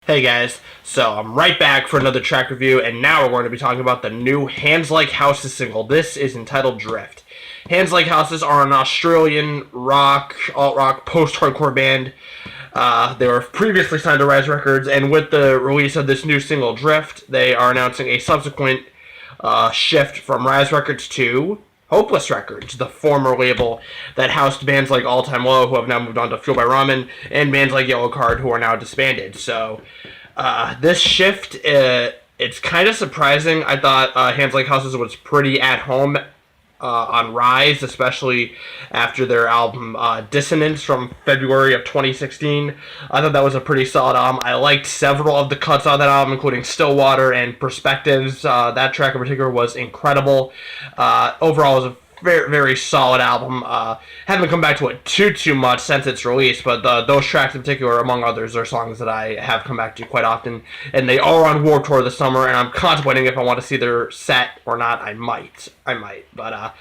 Hey guys, so I'm right back for another track review, and now we're going to be talking about the new Hands Like Houses single. This is entitled Drift. Hands Like Houses are an Australian rock, alt-rock, post-hardcore band. They were previously signed to Rise Records, and with the release of this new single, Drift, they are announcing a subsequent shift from Rise Records to Hopeless Records, the former label that housed bands like All Time Low, who have now moved on to Fuel by Ramen, and bands like Yellowcard, who are now disbanded. So, this shift, it's kind of surprising. I thought Hands Like Houses was pretty at home on Rise, especially after their album Dissonance from February of 2016. I thought that was a pretty solid album. I liked several of the cuts on that album, including Stillwater and Perspectives. That track in particular was incredible. Overall, it was a very, very solid album. Haven't come back to it too much since its release, but those tracks in particular, among others, are songs that I have come back to quite often. And they are on Warped Tour this summer, and I'm contemplating if I want to see their set or not. I might. But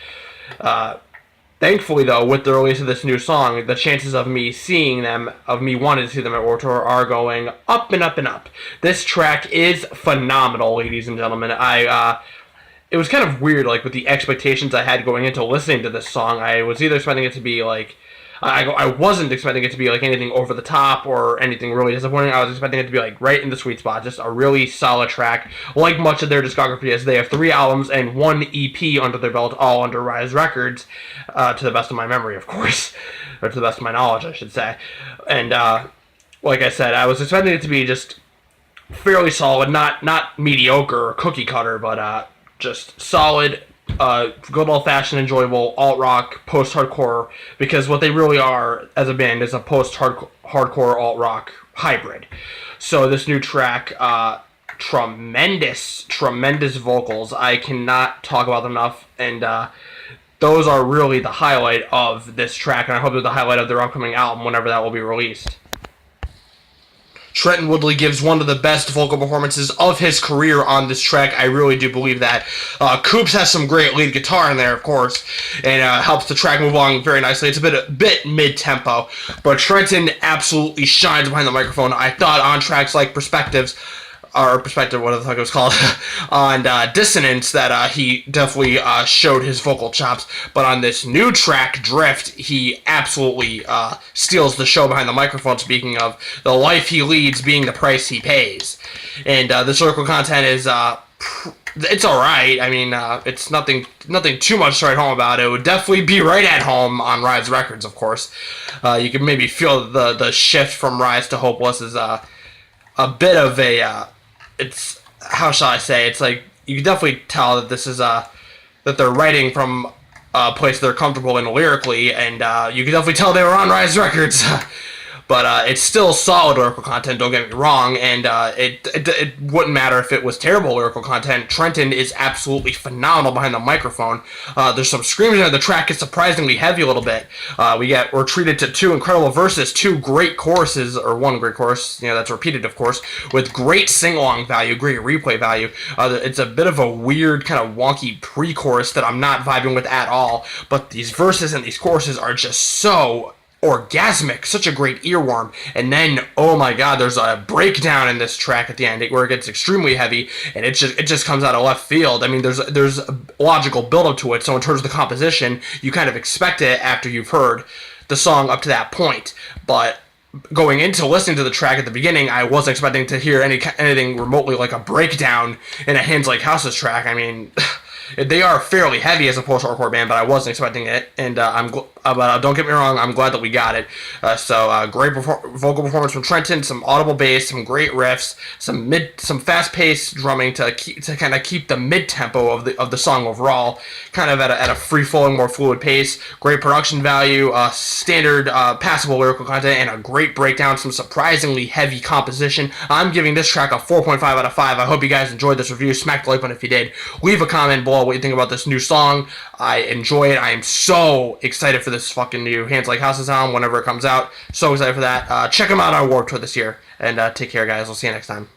thankfully, though, with the release of this new song, the chances of me seeing them, of me wanting to see them at Warped Tour, are going up and up and up. This track is phenomenal, ladies and gentlemen. It was kind of weird, like, with the expectations I had going into listening to this song. I was either expecting it to be, like, I wasn't expecting it to be, like, anything over the top or anything really disappointing. I was expecting it to be, like, right in the sweet spot. Just a really solid track, like much of their discography, as they have 3 albums and 1 EP under their belt, all under Rise Records, to the best of my memory, of course. Or to the best of my knowledge, I should say. And, like I said, I was expecting it to be just fairly solid, not mediocre or cookie cutter, but, just solid, good old-fashioned, enjoyable alt-rock, post-hardcore, because what they really are as a band is a post-hardcore alt-rock hybrid. So this new track, tremendous vocals. I cannot talk about them enough, and those are really the highlight of this track, and I hope they're the highlight of their upcoming album whenever that will be released. Trenton Woodley gives one of the best vocal performances of his career on this track. I really do believe that. Coops has some great lead guitar in there, of course, and helps the track move along very nicely. It's a bit mid-tempo, but Trenton absolutely shines behind the microphone. I thought on tracks like Perspectives, or Perspective, what the fuck it was called, on Dissonance, that he definitely showed his vocal chops. But on this new track, Drift, he absolutely steals the show behind the microphone, speaking of the life he leads being the price he pays. And this lyrical content is, it's alright. I mean, it's nothing too much to write home about. It would definitely be right at home on Rise Records, of course. You can maybe feel the shift from Rise to Hopeless is a bit of a... it's, how shall I say, it's like, you can definitely tell that this is, that they're writing from a place they're comfortable in lyrically, and, you can definitely tell they were on Rise Records. But it's still solid lyrical content, don't get me wrong, and it wouldn't matter if it was terrible lyrical content. Trenton is absolutely phenomenal behind the microphone. There's some screaming in the track. It's surprisingly heavy a little bit. We're treated to 2 incredible verses, 2 great choruses, or 1 great chorus, that's repeated, of course, with great sing-along value, great replay value. It's a bit of a weird, kind of wonky pre-chorus that I'm not vibing with at all, but these verses and these choruses are just so orgasmic, such a great earworm. And then, oh my god, there's a breakdown in this track at the end where it gets extremely heavy, and it just comes out of left field. I mean, there's a logical build-up to it, so in terms of the composition, you kind of expect it after you've heard the song up to that point. But going into listening to the track at the beginning, I wasn't expecting to hear anything remotely like a breakdown in a Hands Like Houses track. I mean, they are fairly heavy as a post-hardcore band, but I wasn't expecting it, and but don't get me wrong, I'm glad that we got it. Great vocal performance from Trenton, some audible bass, some great riffs, some fast-paced drumming to kind of keep the mid-tempo of the song overall, kind of at a free-flowing, more fluid pace. Great production value, standard passable lyrical content, and a great breakdown. Some surprisingly heavy composition. I'm giving this track a 4.5 out of 5. I hope you guys enjoyed this review. Smack the like button if you did. Leave a comment below what you think about this new song. I enjoy it. I am so excited for this fucking new Hands Like Houses album whenever it comes out. So excited for that. Check them out on Warped Tour this year. And take care, guys. We'll see you next time.